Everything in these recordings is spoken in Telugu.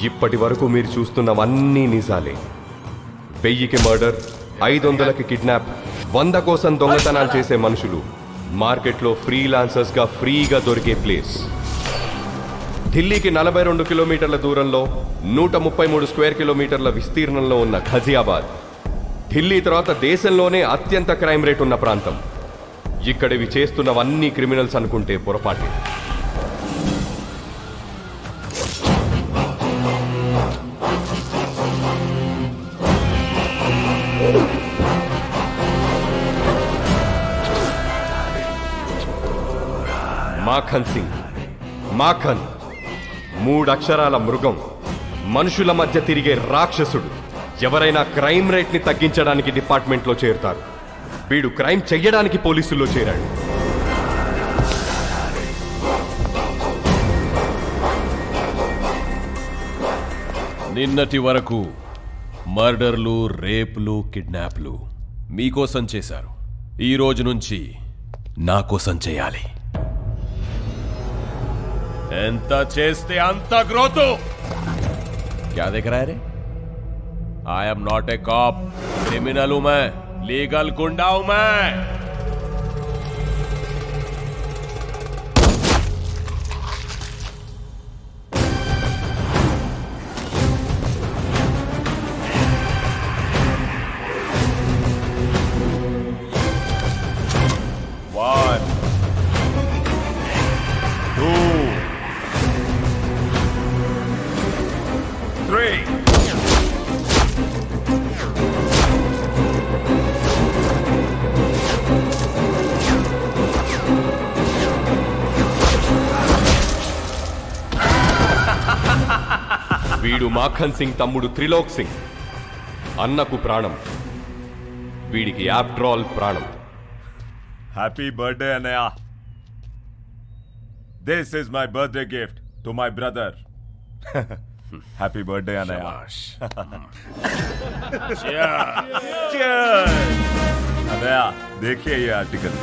ఇప్పటి వరకు మీరు చూస్తున్నవన్నీ నిజాలే. 1000కి మర్డర్, 500కి కిడ్నాప్, 100 కోసం దొంగతనాలు చేసే మనుషులు మార్కెట్లో ఫ్రీలాన్సర్స్గా ఫ్రీగా దొరికే ప్లేస్. ఢిల్లీకి 42 కిలోమీటర్ల దూరంలో 133 స్క్వేర్ కిలోమీటర్ల విస్తీర్ణంలో ఉన్న ఘజియాబాద్ ఢిల్లీ తర్వాత దేశంలోనే అత్యంత క్రైమ్ రేట్ ఉన్న ప్రాంతం. ఇక్కడివి చేస్తున్నవన్నీ క్రిమినల్స్ అనుకుంటే పొరపాటే. మాఖన్ సింగ్, మాఖన్ 3 అక్షరాల మృగం, మనుషుల మధ్య తిరిగే రాక్షసుడు. ఎవరైనా క్రైమ్ రేట్ ని తగ్గించడానికి డిపార్ట్మెంట్లో చేరుతారు. వీడు క్రైమ్ చెయ్యడానికి పోలీసుల్లో చేరాడు. నిన్నటి వరకు మర్డర్లు, రేపులు, కిడ్నాప్లు మీకోసం చేశారు. ఈ రోజు నుంచి నా కోసం చేయాలి. ఎంత చేస్తే అంత గ్రోత్. क्या देख रहा है रे? I am not a cop. Criminal हूं मैं, लीगल गुंडा हूं मैं. వీడు మాఖన్ సింగ్ తమ్ముడు త్రిలోక్ సింగ్. అన్నకు ప్రాణం, వీడికి ఆఫ్టర్ ఆల్ ప్రాణం. హ్యాపీ బర్త్డే అన్నయ్య. This is my birthday gift to my brother. Happy birthday అన్నయ్య. అన్నయ్య देखिए ये ఆర్టికల్.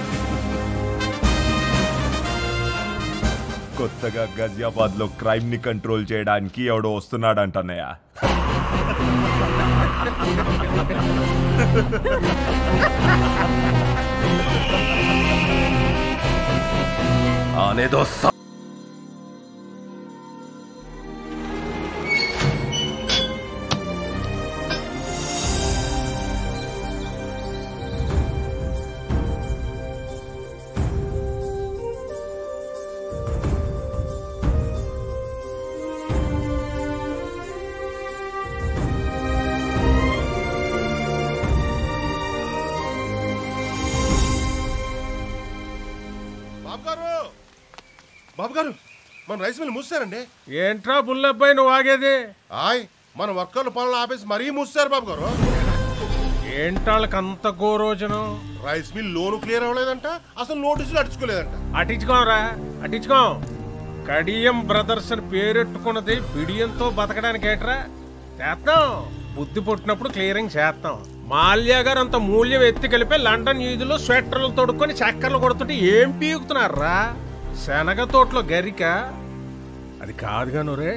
కొత్తగా గజియాబాద్ లో క్రైమ్ ని కంట్రోల్ చేయడానికి ఎవడో వస్తున్నాడంట అన్నయ్య. आने दो. బాబు గారు, మన రైస్ మిల్ మూసారండి. ఏంట్రా బుల్లబ్బాయి నువ్వు ఆగేది? ఆయ్, మన వర్కర్లు పనులు ఆపేసి మరీ మూసారు బాబు గారు. ఏంటాళ్ళకి అంత గోరోజనం? రైస్ మిల్ లోను క్లియర్ అవ్వలేదంట, అసలు నోటీసులు అడుచుకోలేదంట. అటించుకోరా, అటించుకోం. కడియం బ్రదర్స్ అని పేరెట్టుకున్నది బిడియంతో బతకడానికి ఏట్రా? చేస్తాం, బుద్ధి పుట్టినప్పుడు క్లియరింగ్ చేస్తాం. మాల్యా గారు అంత మూల్యం ఎత్తి కలిపి లండన్ వీధిలో స్వెటర్లు తొడుక్కొని చక్కర్లు కొడుతుంటే ఏం పీకుతున్నారా? శనగ తోటలో గరిక అది కాదుగా నూరే.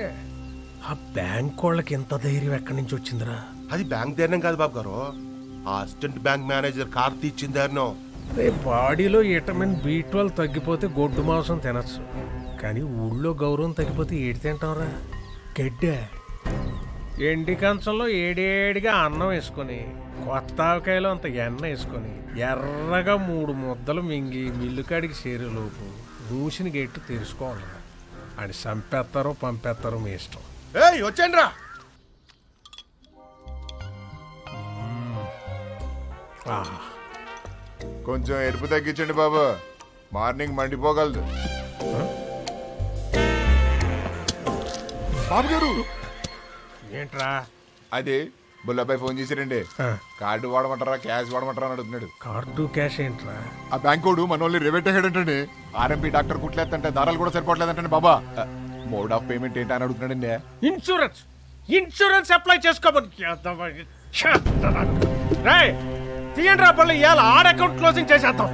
ఆ బ్యాంక్ వాళ్ళకి ఎంత ధైర్యం ఎక్కడి నుంచి వచ్చిందిరా? అది బ్యాంక్ ధైర్యం కాదు బాబు గారు, ఆ అసిస్టెంట్ బ్యాంక్ మేనేజర్ కార్తీ ఇచ్చిన ధైర్యం. బాడీలో విటమిన్ B12 తగ్గిపోతే గొడ్డు మాంసం తినచ్చు, కానీ ఊళ్ళో గౌరవం తగ్గిపోతే ఏడి తింటాంరా? గడ్డే. ఎండి కంచంలో ఏడేడిగా అన్నం వేసుకొని, కొత్త ఆవకాయలో అంత ఎన్న వేసుకొని, ఎర్రగా 3 ముద్దలు మింగి మిల్లుకాడికి చేరేలోపు రూసిని గేట్లు తెరుచుకోవాలి. అని చంపేస్తారో పంపేస్తారో మీ ఇష్టం. వచ్చేయండి రా. కొంచెం ఎరుపు తగ్గించండి బాబు, మార్నింగ్ మండిపోగలదు. బాబు గారు ఏంట్రా? అది బుల్లబ్బాయి ఫోన్ చేశారండి. కార్డు వాడమంటారా క్యాష్ వాడమంటారా అని అడుగుతున్నాడు. కార్డు క్యాష్ ఏంట్రా? ఆ బ్యాంకోడు మనోళ్ళని రివెట్టేటండి. ఆర్ఎంపీ డాక్టర్ కుట్లేదంటే దారాలు కూడా సరిపోవట్లేదంటే బాబా. మోడ్ ఆఫ్ పేమెంట్ ఏంటి అని అడుగుతున్నాడండి. ఇన్సూరెన్స్ ఇన్సూరెన్స్ అప్లై చేసుకోమని తీయండి రా పళ్ళు. ఇవాళ ఆర్ అకౌంట్ క్లోజింగ్ చేసేద్దాం.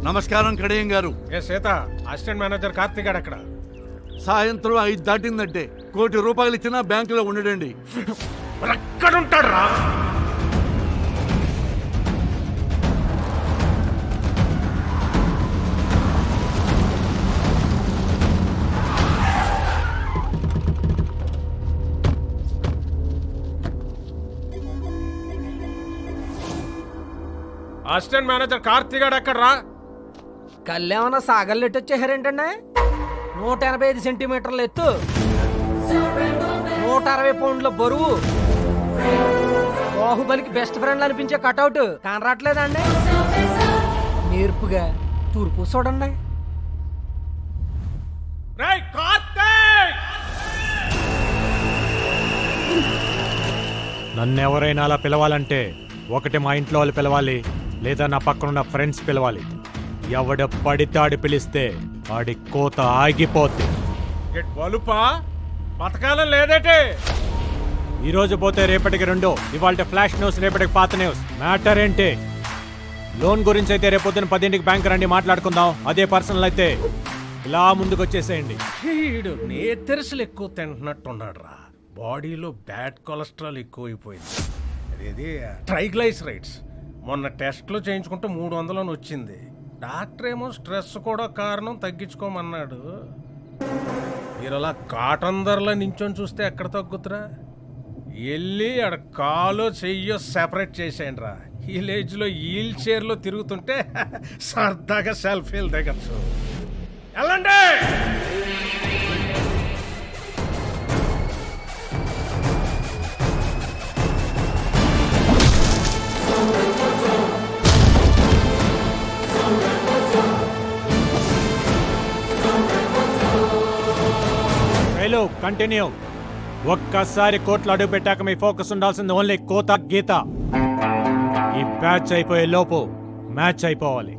నమస్కారం కడియం గారు. ఏ సీత, అసిస్టెంట్ మేనేజర్ కార్తీక్ గారు ఎక్కడ? సాయంత్రం 5 దాటిందంటే ₹1 కోటి ఇచ్చినా బ్యాంకులో ఉండడండి. ఎక్కడుంటాడు రా? అసిస్టెంట్ మేనేజర్ కార్తీక్ గారు ఎక్కడ రా? కళ్ళేమన్నా సాగల్లెట్టు వచ్చేసారేంటండి? 185 సెంటీమీటర్ల ఎత్తు, 160 పౌండ్ల బరువు, బాహుబలికి బెస్ట్ ఫ్రెండ్ అనిపించే కటౌట్ కనరాట్లేదండి? నేర్పుగా తూర్పు చూడండి. నన్ను ఎవరైనా అలా పిలవాలంటే ఒకటి మా ఇంట్లో వాళ్ళు పిలవాలి, లేదా నా పక్కనున్న ఫ్రెండ్స్ పిలవాలి. ఎవడ పడితే ఆడి పిలిస్తే ఆడి కోత ఆగిపోద్ది. బతకాలం లేదేటే? ఈ రోజు పోతే రేపటికి 2, ఇవాళ ఫ్లాష్ న్యూస్, రేపటికి పాత న్యూస్. మ్యాటర్ ఏంటి? లోన్ గురించి అయితే రేపొద్దున 10ంటికి బ్యాంక్ రండి, మాట్లాడుకుందాం. అదే పర్సనల్ అయితే ఇలా ముందుకు వచ్చేసేయండి. నేతెరసలు ఎక్కువ తింటున్నట్టున్నాడు రా. బాడీలో బ్యాడ్ కొలెస్ట్రాల్ ఎక్కువైపోయింది. అదేది ట్రైగ్లైసరైడ్స్. మొన్న టెస్ట్లో చేయించుకుంటే 300 వచ్చింది. డాక్టర్ ఏమో స్ట్రెస్ కూడా కారణం, తగ్గించుకోమన్నాడు. మీరు అలా కాటన్ ధరలో నించొని చూస్తే ఎక్కడ తగ్గుతురా? వెళ్ళి ఆడ కాలో చెయ్యో సెపరేట్ చేసేయండి రా. ఈ ఏజ్లో వీల్ చైర్లో తిరుగుతుంటే సరదాగా సెల్ఫీలు దిగచ్చు. వెళ్ళండి. కంటిన్యూ. ఒక్కసారి కోట్లు అడుగు పెట్టాక మీ ఫోకస్ ఉండాల్సింది ఓన్లీ కోత గీత. ఈ బ్యాచ్ అయిపోయే లోపు మ్యాచ్ అయిపోవాలి.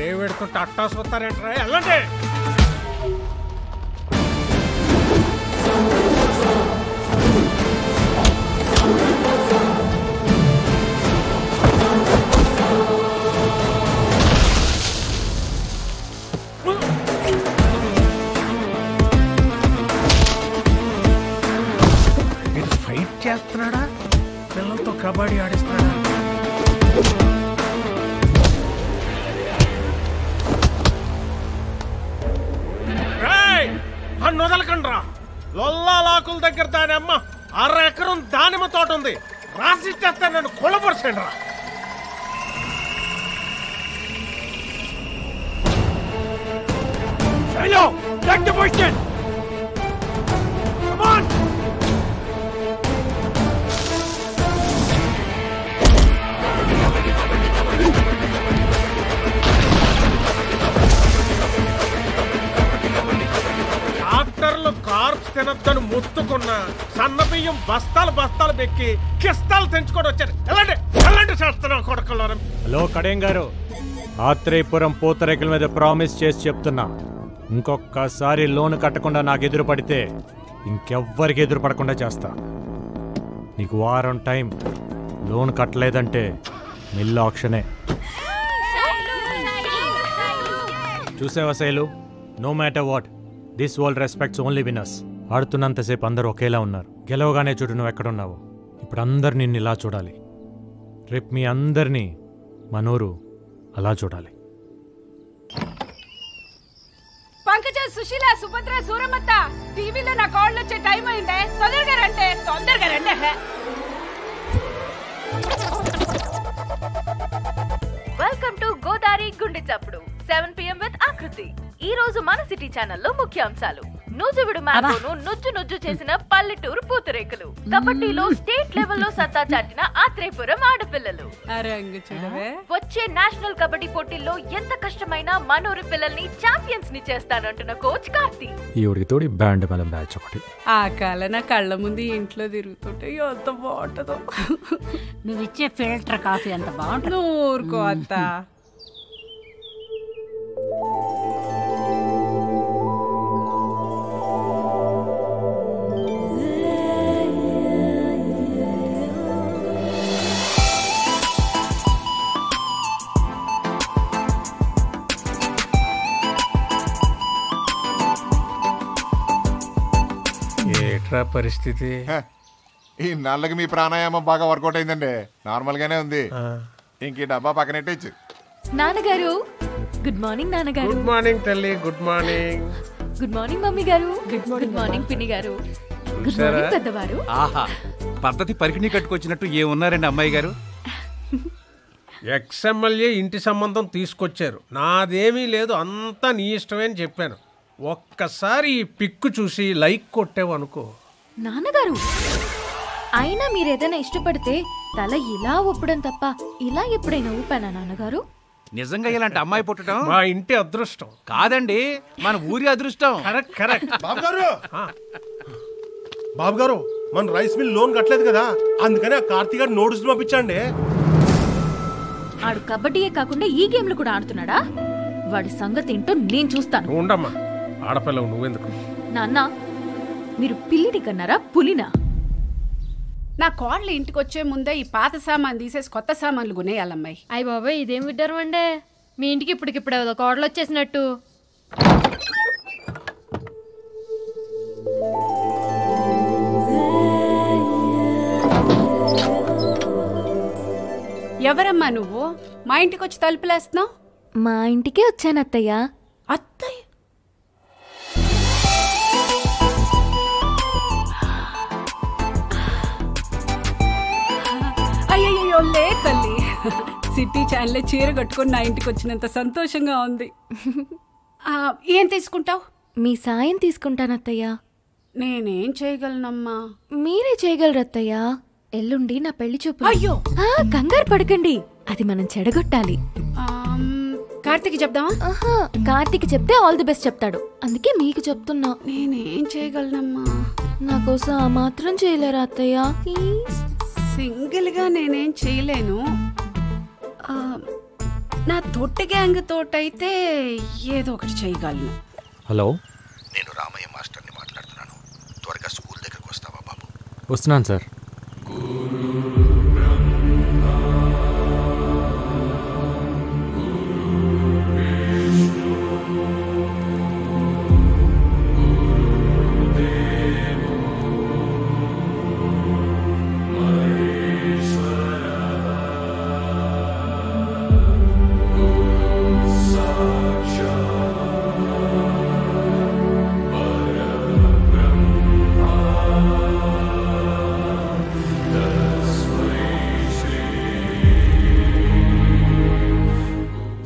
రేవెడుతుంటే అట్టాసు వస్తారేంట్రా? వెళ్ళండి. ఫైట్ చేస్తున్నాడా? పిల్లలతో కబడ్డీ ఆడిస్తున్నాడా? నొదలకండ్రా. లొల్లాకుల దగ్గర దాని అమ్మ 6 ఎకరం దానిమ్మ తోట ఉంది. రాసిచ్చేస్తా, నన్ను కొలపరచండి రా. కార్ప్స్ తినద్దని మొత్తుకున్నా సన్న బియ్యం బస్తాలు పెక్కి కిస్తాలు తెంచుకొని వచ్చారు. ఎలాంటి చేస్తున్నా కొడుకులో. హలో కడియం గారు, ఆత్రేయపురం పూతరేకుల మీద ప్రామిస్ చేసి చెప్తున్నా, ఇంకొకసారి లోన్ కట్టకుండా నాకు ఎదురు పడితే ఇంకెవ్వరికి ఎదురు పడకుండా చేస్తా. నీకు వారం టైం. లోన్ కట్టలేదంటే మిల్ ఆక్షనే. చూసావా Shailu, no matter what, this world respects only winners. ఆడుతున్నంతసేపు అందరూ ఒకేలా ఉన్నారు. గెలవగానే చూడు నువ్వు ఎక్కడున్నావు. ఇప్పుడు అందరు నిన్ను ఇలా చూడాలి. రేపు మీ అందరినీ మనోరు అలా చూడాలి. పంకజ, సుశీల, సుభద్ర, సూరమత్త, టీవీలో నా కాళ్ళు వచ్చే టైం అయిందే. తొందరగా రండి. వెల్కమ్ టు గోదావరి గుండె చప్పుడు 7 PM విత్ ఆకృతి. ఈ రోజు మన సిటీ ఛానల్లో ముఖ్యాంశాలు. నూజివిడు మ్యాంగోను నుజ్జు నుజ్జు చేసిన పల్లెటూరు పూతరేకులు. కబడ్డీలో స్టేట్ లెవెల్లో సత్తా చాటిన ఆత్రేయపురం ఆడపిల్లలు. వచ్చే నేషనల్ కబడ్డీ పోటీల్లో ఎంత కష్టమైనా మనూరి పిల్లల్ని ఛాంపియన్స్ ని చేస్తానంటున్న కోచ్ కార్తీ. ఈవిడికి తోడి బ్యాండ్ మేళం బ్యాచ్ ఒకటి. ఆ కాల నా కళ్ళ ముందు ఇంట్లో తిరుగుతుంటే ఎంత బాగుంటుందో. నువ్వు ఇచ్చే ఫిల్టర్ కాఫీ ఎంత బాగుంటుంది. ఊరుకో అత్త. పరిస్థితి ఈ నల్లకి మీ ప్రాణాయామం బాగా వర్కౌట్ అయిందండి. నార్మల్ గానే ఉంది. ఇంక డబ్బా పక్కనెట్టచ్చు. నాన్నగారు గుడ్ మార్నింగ్. నాన్నగారు గుడ్ మార్నింగ్ తల్లి. Good morning. Good morning mummy గారు. గుడ్ మార్నింగ్ పిన్ని గారు. గుడ్ మార్నింగ్ పెద్దవారు. ఆహా, పద్ధతి పరికిణి కట్టుకొచ్చినట్టు ఏమున్నారండి అమ్మాయి గారు. ఎక్స్ఎమ్మెల్యే ఇంటి సంబంధం తీసుకొచ్చారు. నాదేమీ లేదు, అంతా నీ ఇష్టమే అని చెప్పాను. ఒక్కసారి ఈ పిక్కు చూసి లైక్ కొట్టావు అనుకో. నాన్నగారు అయినా మీరేదైనా ఇష్టపడితే తల ఇలా ఊపడం తప్ప ఇలా ఎప్పుడైనా ఊపానా నాన్నగారు? నిజంగా ఇలాంటి అమ్మాయి పుట్టడం మా ఇంటి అదృష్టం కాదండి, మన ఊరి అదృష్టం. Correct correct. బాబు గారు మన రైస్ మిల్ లోన్ కట్టలేదు కదా, అందుకని ఆ కార్తీక్ గారు నోటీసులు పంపించండి. ఆడు కబడ్డీయే కాకుండా ఈ గేమ్లు కూడా ఆడుతున్నాడా? వాడి సంగతి ఏంటో నేను చూస్తాను. ఉండమ్మా, ఆడపిల్లవు నువ్వెందుకు? నాన్న మీరు పిల్లిని కన్నారా పులినా? నా కోడలు ఇంటికి వచ్చే ముందే ఈ పాత సామాన్ తీసేసి కొత్త సామాన్లు కొనేయాలమ్మాయి. అయ్య బాబాయ్ ఇదేం విడ్డారు అండే, మీ ఇంటికి ఇప్పటికిప్పుడు ఏదో కోడలు వచ్చేసినట్టు. ఎవరమ్మా నువ్వు మా ఇంటికి వచ్చి తలుపులేస్తున్నావు? మా ఇంటికే వచ్చాను అత్తయ్య. అత్తయ్య అయ్యయ్యో లే తల్లి, సిటీ ఛానల్ చీర కట్టుకుని నా ఇంటికి వచ్చినంత సంతోషంగా ఉంది. ఏం తీసుకుంటావు? మీ సాయం తీసుకుంటాను అత్తయ్య. నేనేం చేయగలనమ్మా? మీరే చేయగలరు అత్తయ్య. ఎల్లుండి నా పెళ్లి చూపు. అయ్యో కంగారు పడకండి, అది మనం చెడగొట్టాలి. కార్తీక్ చెప్దామా? కార్తీక్ చెప్తే ఆల్ ది బెస్ట్ చెప్తాడు, అందుకే మీకు చెప్తున్నా. నేనేం చేయగలనమ్మా? నా కోసం ఆ మాత్రం చేయలేరా అత్తయ్య? సింగిల్ గా నేనేం చేయలేను. నా తొట్టి గ్యాంగ్ తోటైతే ఏదో ఒకటి చేయగలను. హలో, నేను రామయ్య మాస్టర్ని మాట్లాడుతున్నాను. త్వరగా స్కూల్ దగ్గరకు వస్తావా బాబు? వస్తున్నాను సార్.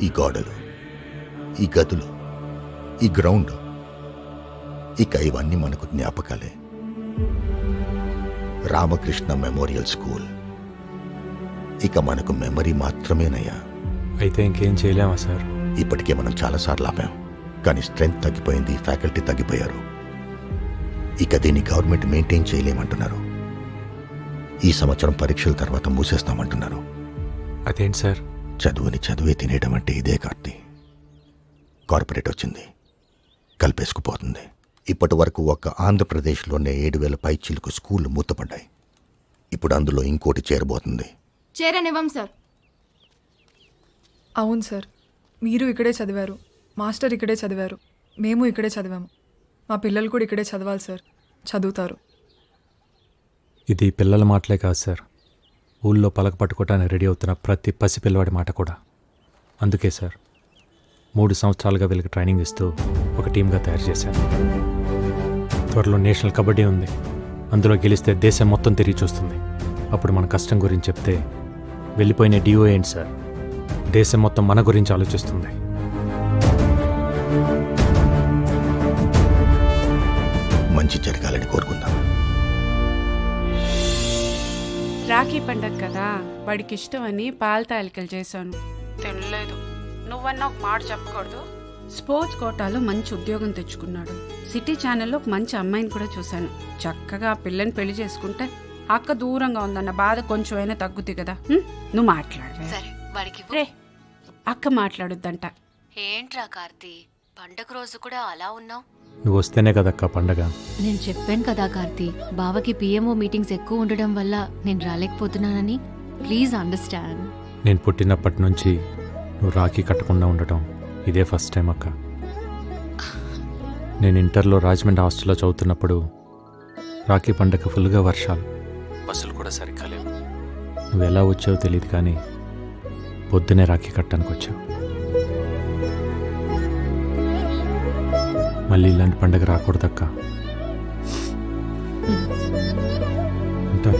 ఈ గోడలు, ఈ గదులు, ఈ గ్రౌండ్, ఇక ఇవన్నీ మనకు జ్ఞాపకాలే. రామకృష్ణ మెమోరియల్ స్కూల్ ఇక మనకు మెమరీ మాత్రమేనయ్యా. అయితే ఇంకేం చేయలేమా సార్? ఇప్పటికే మనం చాలాసార్లు ఆపాం, కానీ స్ట్రెంగ్త్ తగ్గిపోయింది, ఫ్యాకల్టీ తగ్గిపోయారు. ఇక దీన్ని గవర్నమెంట్ మెయింటైన్ చేయలేమంటున్నారు. ఈ సంవత్సరం పరీక్షల తర్వాత మూసేస్తామంటున్నారు. అదేంటి సార్? చదువుని చదువే తినేయడం అంటే ఇదే కార్తీ. కార్పొరేట్ వచ్చింది, కలిపేసుకుపోతుంది. ఇప్పటి వరకు ఒక్క ఆంధ్రప్రదేశ్లోనే 7,000 పైచీలకు స్కూళ్ళు మూతపడ్డాయి. ఇప్పుడు అందులో ఇంకోటి చేరబోతుంది. చేరనివ్వం సార్. అవును సార్, మీరు ఇక్కడే చదివారు, మాస్టర్ ఇక్కడే చదివారు, మేము ఇక్కడే చదివాము. మా పిల్లలు కూడా ఇక్కడే చదవాలి సార్, చదువుతారు. ఇది పిల్లల మాటలే కాదు సార్, ఊళ్ళో పలక పట్టుకోవటానికి రెడీ అవుతున్న ప్రతి పసిపిల్లవాడి మాట కూడా. అందుకే సార్ 3 సంవత్సరాలుగా వీళ్ళకి ట్రైనింగ్ ఇస్తూ ఒక టీమ్గా తయారు చేశాను. త్వరలో నేషనల్ కబడ్డీ ఉంది, అందులో గెలిస్తే దేశం మొత్తం తిరిగి చూస్తుంది. అప్పుడు మన కష్టం గురించి చెప్తే వెళ్ళిపోయిన డిఓ ఏంటి సార్, దేశం మొత్తం మన గురించి ఆలోచిస్తుంది. మంచి జరగాలని కోరుకుందాం. రాఖీ పండగ కదా, వాడికి ఇష్టమని పాల తాలికలు చేశాను. తినలేదు. నువ్వన్నా ఒక మాట చెప్పకూడదు. స్పోర్ట్స్ కోటాలో మంచి ఉద్యోగం తెచ్చుకున్నాడు. సిటీ ఛానల్లో ఒక మంచి అమ్మాయిని కూడా చూశాను. చక్కగా ఆ పిల్లని పెళ్లి చేసుకుంటే అక్క దూరంగా ఉందన్న బాధ కొంచెమైనా తగ్గుద్ది కదా. నువ్వు మాట్లాడవే. రే, అక్క మాట్లాడొద్దంట. ఏంట్రా కార్తీ, పండగ రోజు కూడా అలా ఉన్నావు? నువ్వు వస్తేనే కదక్క పండగ. నేను చెప్పాను కదా కార్తీ, బావకి పిఎంఓ మీటింగ్స్ ఎక్కువ ఉండడం వల్ల నేను రాలేకపోతున్నానని. Please understand. నేను పుట్టినప్పటి నుంచి నువ్వు రాఖీ కట్టకుండా ఉండటం ఇదే ఫస్ట్ టైం అక్క. నేను ఇంటర్లో రాజమండ్రి హాస్టల్లో చదువుతున్నప్పుడు రాఖీ పండగ ఫుల్గా వర్షాలు, బస్సులు కూడా సరిగ్గా లేవు. నువ్వు ఎలా వచ్చావో తెలియదు కానీ పొద్దునే రాఖీ కట్టడానికి వచ్చావు. మళ్ళీ ఇలాంటి పండగ రాకూడదక్క. ఉంటా.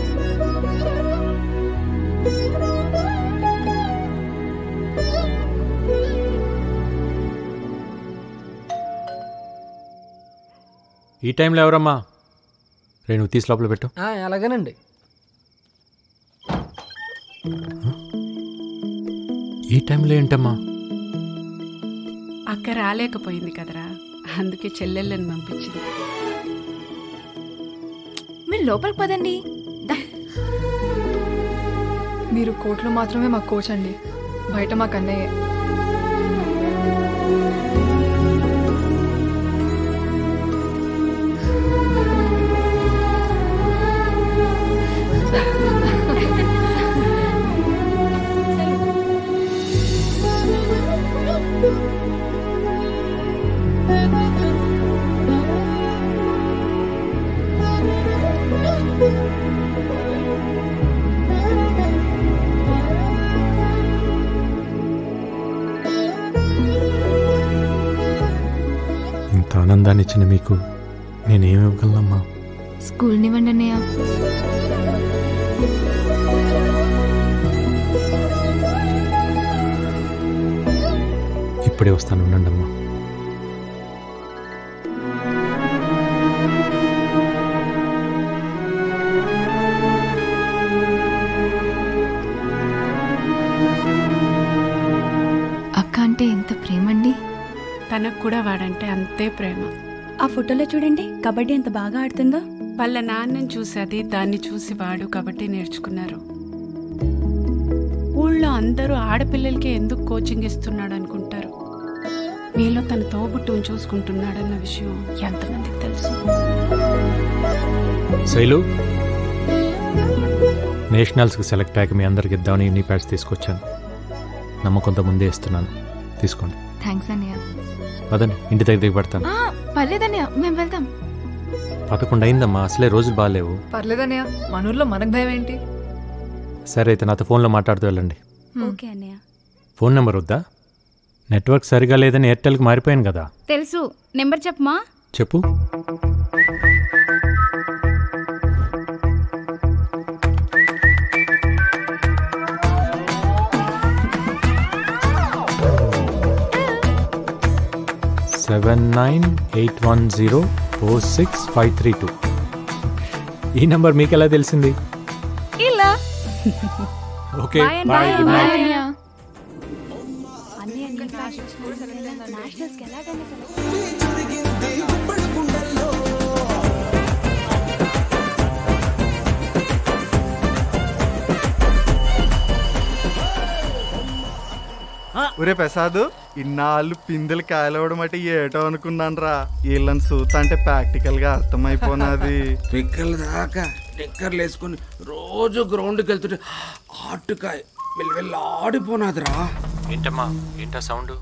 ఈ టైంలో ఎవరమ్మా? నువ్వు తీసి లోపల పెట్టు. అలాగేనండి. ఈ టైంలో ఏంటమ్మా? అక్క రాలేకపోయింది కదరా, అందుకే చెల్లెళ్ళని పంపించింది. మీరు లోపలికి పదండి. మీరు కోర్టులో మాత్రమే మాకు కోచ్ అండి, బయట మాకు అన్నయ్యే. ఇంత ఆనందాన్ని ఇచ్చిన మీకు నేనేమివ్వగలనమ్మా? స్కూల్ నివ్వండి అన్నయ్య. ఇప్పుడే వస్తాను, ఉండండి అమ్మా. అక్క అంటే ఎంత ప్రేమండి. తనకు కూడా వాడంటే అంతే ప్రేమ. ఆ ఫోటోలో చూడండి, కబడ్డీ ఎంత బాగా ఆడుతుందో. వాళ్ళ నాన్నని చూసి అది, దాన్ని చూసి వాడు కబడ్డీ నేర్చుకున్నారు. ఊళ్ళో అందరూ ఆడపిల్లలకి ఎందుకు కోచింగ్ ఇస్తున్నాడు అనుకుంటారు. నీలో తన తోబుట్టును చూసుకుంటున్నాడన్న విషయం ఎంతమందికి తెలుసు? శైలు, నేషనల్స్కి సెలెక్ట్ అయ్యాక మీ అందరికి ఇద్దామని నీ ప్యాడ్స్ తీసుకొచ్చాను. నమ్మకంతో ముందే ఇస్తున్నాను, తీసుకోండి. థ్యాంక్స్ అన్నయ్య. పదండి, ఇంటి దగ్గరికి పడతాను. పర్లేదన్నయ్య, మేము వెళ్తాం. 11 అయిందమ్మా, అసలే రోజులు బాగాలేవు. పర్లేదన్నయ్య, మన ఊర్లో మనకు భయం ఏంటి? సరే అయితే నాతో ఫోన్లో మాట్లాడుతూ వెళ్ళండి. ఓకే అన్నయ్య. ఫోన్ నెంబర్ వద్దా? నెట్వర్క్ సరిగా లేదని ఎయిర్టెల్కి మారిపోయాను కదా. తెలుసు, నెంబర్ చెప్పమా. చెప్పు. సెవెన్ 981046532. ఈ నంబర్ మీకు ఎలా తెలిసింది? ఇలా. Okay, bye. Good night. ఒరే ప్రసాద్, ఇన్నాళ్ళు పిందెలు కాయలవడం అంటే ఏటో అనుకున్నాను రా. వీళ్ళని చూస్తా అంటే ప్రాక్టికల్ గా అర్థమైపోయినది. పిక్కల దాకా నిక్కర్లు వేసుకుని రోజు గ్రౌండ్కి వెళ్తుంటే ఆటుకాయ వెళ్ళి ఆడిపోనాదిరా. ఏంటమ్మా, ఏంటా సౌండ్?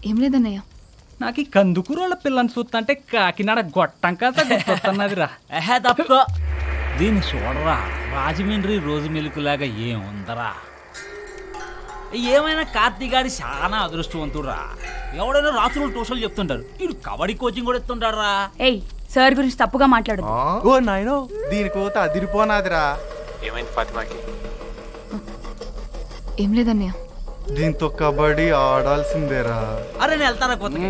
ఏం లేదన్నయ్య, నాకు ఈ కందుకూరోళ్ళ పిల్లని చూస్తుంటే కాకినాడ గొట్టం కాస్త గుర్తొస్తున్నదిరా. తప్ప దీన్ని చూడరా, రాజమండ్రి రోజు మెలుకులాగా ఏముందరా. ఏమైనా కార్తీగాడి చాలా అదృష్టవంతుడురా. ఎవడైనా రాత్రులు ట్యూషన్లు చెప్తుంటారు, వీడు కబడ్డీ కోచింగ్ కూడా ఇస్తుంటాడు రా. ఏయ్, సార్ గురించి తప్పుగా మాట్లాడు. ఓ నాయనో, దీనికోత అదిరిపోనాదిరా. ఏమైంది ఫాతిమాకి? ఏం లేదన్నయ్య. దీంతో కబడ్డీ ఆడాల్సిందేరా. అరే నేను వెళ్తారా కొత్తగా.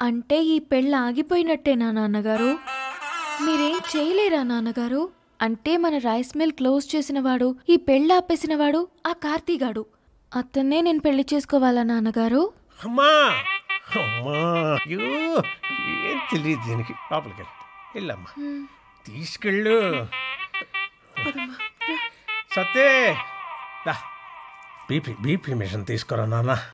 అంటే ఈ పెళ్ళి ఆగిపోయినట్టేనా నాన్నగారు? మీరేం చేయలేరా నాన్నగారు? అంటే మన రైస్ మిల్ క్లోజ్ చేసినవాడు, ఈ పెళ్ళి ఆపేసినవాడు ఆ కార్తీగాడు. అతన్నే నేను పెళ్లి చేసుకోవాలా నాన్నగారు? అమ్మా అమ్మా అయ్యో ఏం తెలియదు దీనికి. లోపలికి వెళ్ళమ్మా, తీసుకెళ్ళు. సత్తే బీపీ మిషన్ తీసుకురా నాన్న.